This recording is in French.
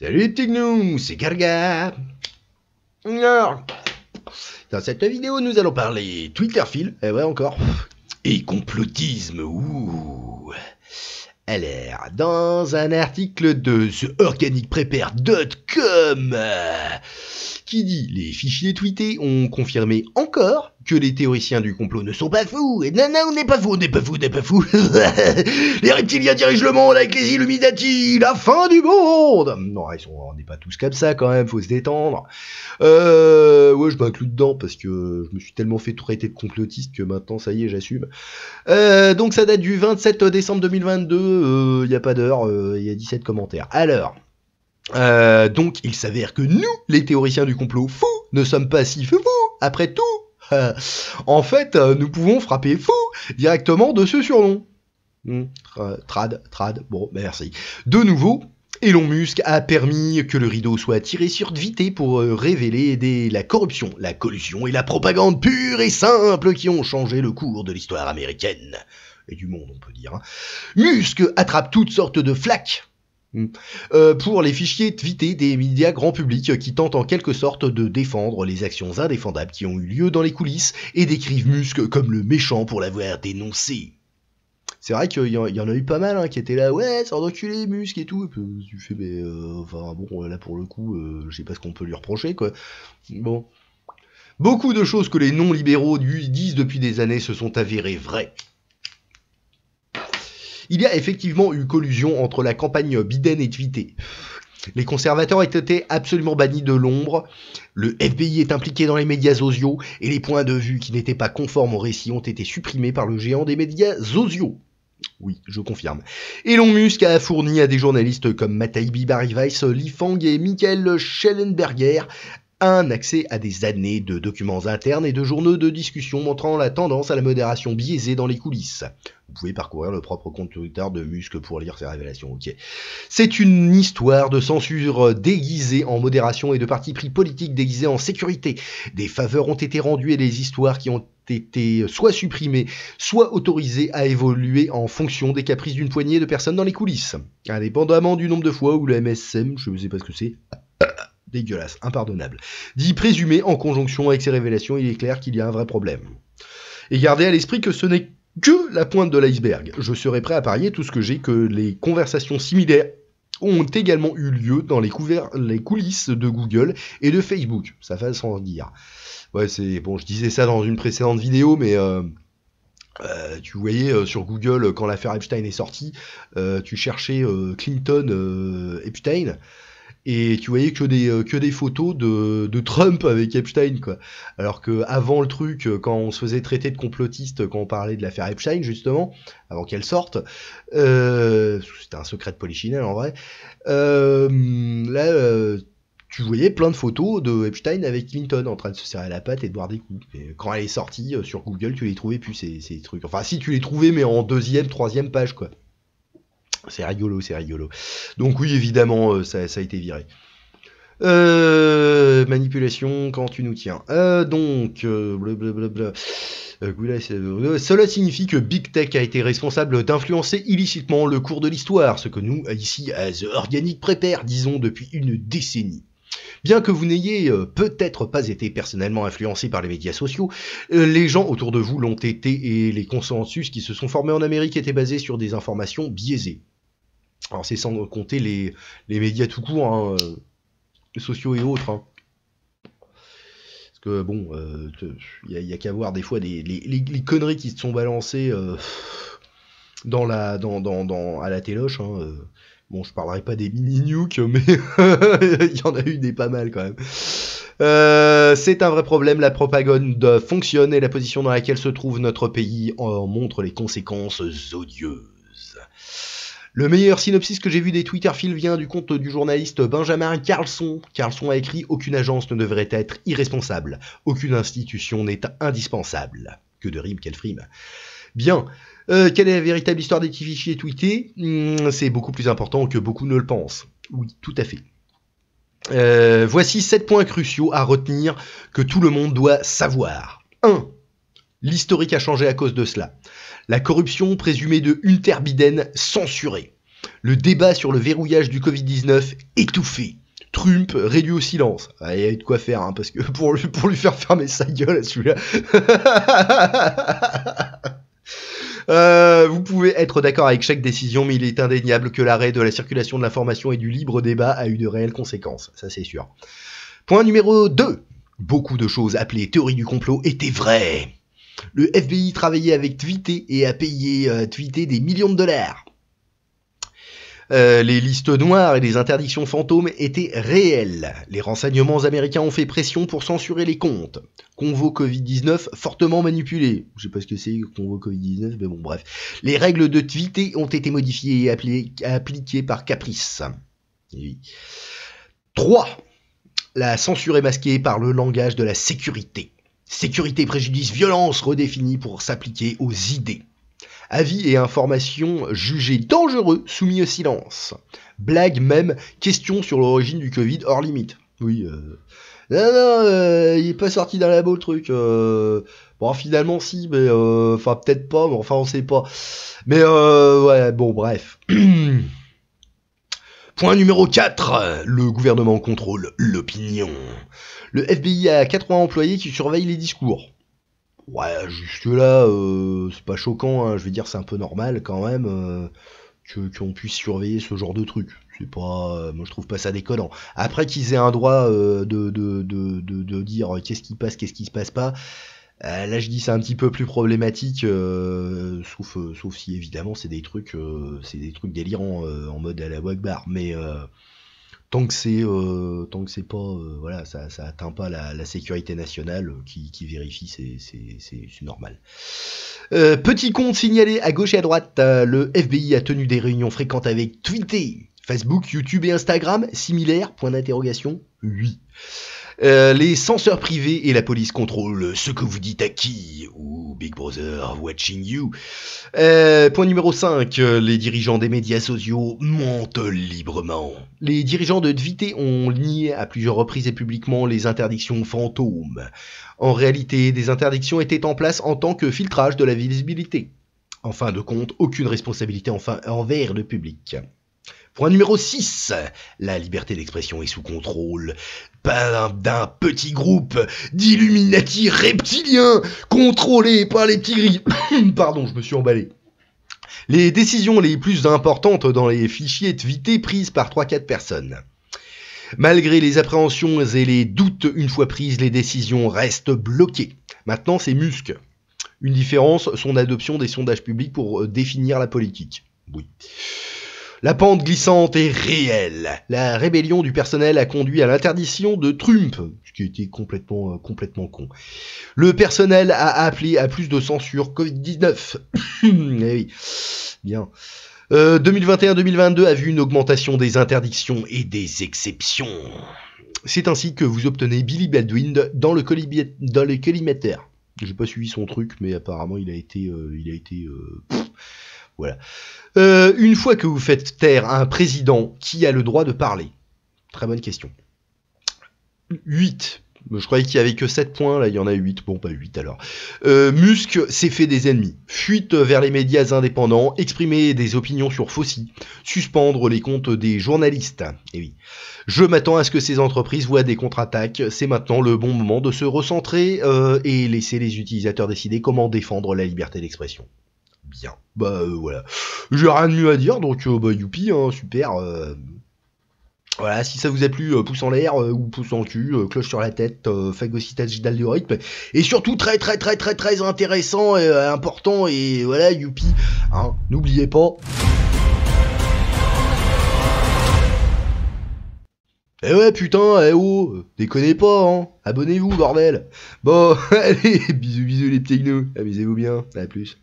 Salut les petits gnous, c'est Garga. Dans cette vidéo, nous allons parler Twitterfield, et ouais encore, et complotisme, ouh. Alors, dans un article de TheOrganicPrepare.com, qui dit « Les fichiers tweetés ont confirmé encore que les théoriciens du complot ne sont pas fous. Et non, on n'est pas fous, on n'est pas fous, on n'est pas fous. Les reptiliens dirigent le monde avec les Illuminati, la fin du monde. » Non, on n'est pas tous comme ça quand même, faut se détendre. Ouais, je m'inclus dedans parce que je me suis tellement fait traiter de complotiste que maintenant, ça y est, j'assume. Donc ça date du 27 décembre 2022, il n'y a pas d'heure, il y a 17 commentaires. Alors... donc il s'avère que nous, les théoriciens du complot fous, ne sommes pas si fous, après tout. En fait, nous pouvons frapper fou directement de ce surnom. Trad, bon, merci. De nouveau, Elon Musk a permis que le rideau soit tiré sur vité pour révéler la corruption, la collusion et la propagande pure et simple qui ont changé le cours de l'histoire américaine. Et du monde, on peut dire. Musk attrape toutes sortes de flaques pour les fichiers tweetés des médias grand public qui tentent en quelque sorte de défendre les actions indéfendables qui ont eu lieu dans les coulisses et décrivent Musk comme le méchant pour l'avoir dénoncé. C'est vrai qu'il y en a eu pas mal qui étaient là, ouais, c'est enculé Musk et tout, et puis tu fais, mais enfin bon, là pour le coup, je sais pas ce qu'on peut lui reprocher, quoi. Bon. Beaucoup de choses que les non-libéraux disent depuis des années se sont avérées vraies. Il y a effectivement eu collusion entre la campagne Biden et tweeté. Les conservateurs ont été absolument bannis de l'ombre, le FBI est impliqué dans les médias sociaux, et les points de vue qui n'étaient pas conformes au récit ont été supprimés par le géant des médias sociaux. Oui, je confirme. Elon Musk a fourni à des journalistes comme Mattei Barry-Weiss, Li Fang et Michael Schellenberger un accès à des années de documents internes et de journaux de discussion montrant la tendance à la modération biaisée dans les coulisses. Vous pouvez parcourir le propre compte Twitter de Musk pour lire ces révélations, ok. C'est une histoire de censure déguisée en modération et de parti pris politique déguisé en sécurité. Des faveurs ont été rendues et des histoires qui ont été soit supprimées, soit autorisées à évoluer en fonction des caprices d'une poignée de personnes dans les coulisses. Indépendamment du nombre de fois où la MSM, je ne sais pas ce que c'est, dégueulasse, impardonnable, dit présumé en conjonction avec ces révélations, il est clair qu'il y a un vrai problème. Et gardez à l'esprit que ce n'est que la pointe de l'iceberg. Je serais prêt à parier tout ce que j'ai que les conversations similaires ont également eu lieu dans les coulisses de Google et de Facebook. Ça va sans dire. Ouais, c'est bon, je disais ça dans une précédente vidéo, mais tu voyais sur Google, quand l'affaire Epstein est sortie, tu cherchais Clinton Epstein, et tu voyais que des photos de Trump avec Epstein, quoi. Alors que avant le truc, quand on se faisait traiter de complotiste, quand on parlait de l'affaire Epstein, justement, avant qu'elle sorte, c'était un secret de polichinelle en vrai, tu voyais plein de photos de Epstein avec Clinton en train de se serrer la patte et de boire des coups. Et quand elle est sortie sur Google, tu les trouvais plus, ces trucs. Enfin, si, tu les trouvais, mais en deuxième, troisième page, quoi. C'est rigolo, c'est rigolo. Donc oui, évidemment, ça a été viré. Manipulation, quand tu nous tiens. Blablabla. Cela signifie que Big Tech a été responsable d'influencer illicitement le cours de l'histoire, ce que nous, ici, à The Organic Prepare, disons depuis une décennie. Bien que vous n'ayez peut-être pas été personnellement influencé par les médias sociaux, les gens autour de vous l'ont été et les consensus qui se sont formés en Amérique étaient basés sur des informations biaisées. Alors c'est sans compter les médias tout court, sociaux et autres. Parce que bon, y a qu'à voir des fois les conneries qui se sont balancées à la téloche. Bon, je parlerai pas des mini-nukes, mais il y en a eu des pas mal quand même. C'est un vrai problème, la propagande fonctionne et la position dans laquelle se trouve notre pays en montre les conséquences odieuses. Le meilleur synopsis que j'ai vu des Twitterfields vient du compte du journaliste Benjamin Carlson. Carlson a écrit « Aucune agence ne devrait être irresponsable. Aucune institution n'est indispensable. » Que de rime, quelle frime. Bien. Quelle est la véritable histoire des fichiers tweetés ? C'est beaucoup plus important que beaucoup ne le pensent. Oui, tout à fait. Voici 7 points cruciaux à retenir que tout le monde doit savoir. 1. L'historique a changé à cause de cela. La corruption présumée de Hunter Biden censurée. Le débat sur le verrouillage du Covid-19 étouffé. Trump réduit au silence. Ah, il y a de quoi faire, hein, parce que pour lui faire fermer sa gueule à celui-là. Vous pouvez être d'accord avec chaque décision, mais il est indéniable que l'arrêt de la circulation de l'information et du libre débat a eu de réelles conséquences, ça c'est sûr. Point numéro 2. Beaucoup de choses appelées théorie du complot étaient vraies. Le FBI travaillait avec Tweeté et a payé Tweeté des millions de dollars. Les listes noires et les interdictions fantômes étaient réelles. Les renseignements américains ont fait pression pour censurer les comptes. Convo Covid-19 fortement manipulé. Je sais pas ce que c'est, Convo Covid-19, mais bon, bref. Les règles de Tweeté ont été modifiées et appliquées par caprice. Oui. 3. La censure est masquée par le langage de la sécurité. Sécurité, préjudice, violence redéfinie pour s'appliquer aux idées. Avis et informations jugés dangereux, soumis au silence. Blague même, question sur l'origine du Covid hors limite. Oui, non, il est pas sorti d'un labo le truc. Bon, finalement si, mais enfin peut-être pas, mais enfin on sait pas. Mais ouais, bon, bref. Point numéro 4. Le gouvernement contrôle l'opinion. Le FBI a 80 employés qui surveillent les discours. Ouais, jusque là, c'est pas choquant, hein. Je veux dire, c'est un peu normal quand même qu'on puisse surveiller ce genre de truc. C'est pas, moi je trouve pas ça déconnant. Après qu'ils aient un droit de dire qu'est-ce qui passe, qu'est-ce qui se passe pas. Là, je dis c'est un petit peu plus problématique, sauf si évidemment c'est des trucs délirants en mode à la Wagbar, mais tant que c'est pas voilà, ça atteint pas la sécurité nationale qui vérifie, c'est normal. Petit compte signalé à gauche et à droite, le FBI a tenu des réunions fréquentes avec Twitter, Facebook, YouTube et Instagram, similaires, point d'interrogation, oui. Les censeurs privés et la police contrôlent ce que vous dites à qui, ou Big Brother watching you. Point numéro 5, les dirigeants des médias sociaux mentent librement. Les dirigeants de Tweeté ont nié à plusieurs reprises et publiquement les interdictions fantômes. En réalité, des interdictions étaient en place en tant que filtrage de la visibilité. En fin de compte, aucune responsabilité envers le public. Point numéro 6, la liberté d'expression est sous contrôle d'un petit groupe d'Illuminati reptiliens contrôlés par les petits gris. Pardon, je me suis emballé. Les décisions les plus importantes dans les fichiers Tweeté prises par 3-4 personnes. Malgré les appréhensions et les doutes une fois prises, les décisions restent bloquées. Maintenant, c'est Musk. Une différence, son adoption des sondages publics pour définir la politique. Oui. La pente glissante est réelle. La rébellion du personnel a conduit à l'interdiction de Trump, ce qui était complètement con. Le personnel a appelé à plus de censure Covid-19. Eh oui, bien. 2021-2022 a vu une augmentation des interdictions et des exceptions. C'est ainsi que vous obtenez Billy Baldwin dans le collimateur. J'ai pas suivi son truc, mais apparemment il a été voilà. Une fois que vous faites taire un président, qui a le droit de parler? Très bonne question. 8. Je croyais qu'il n'y avait que 7 points, là il y en a 8. Bon, pas 8 alors. Musk s'est fait des ennemis. Fuite vers les médias indépendants, exprimer des opinions sur Fauci, suspendre les comptes des journalistes. Et oui. Je m'attends à ce que ces entreprises voient des contre-attaques. C'est maintenant le bon moment de se recentrer et laisser les utilisateurs décider comment défendre la liberté d'expression. Bien, voilà. J'ai rien de mieux à dire, donc youpi, hein, super. Voilà, si ça vous a plu, pouce en l'air ou pouce en cul, cloche sur la tête, phagocytage d'algorithme, et surtout très intéressant et important, et voilà, youpi, hein, n'oubliez pas. Eh ouais putain, eh oh, déconnez pas, hein, abonnez-vous bordel. Bon, allez, bisous les petits gnous, amusez-vous bien, à plus.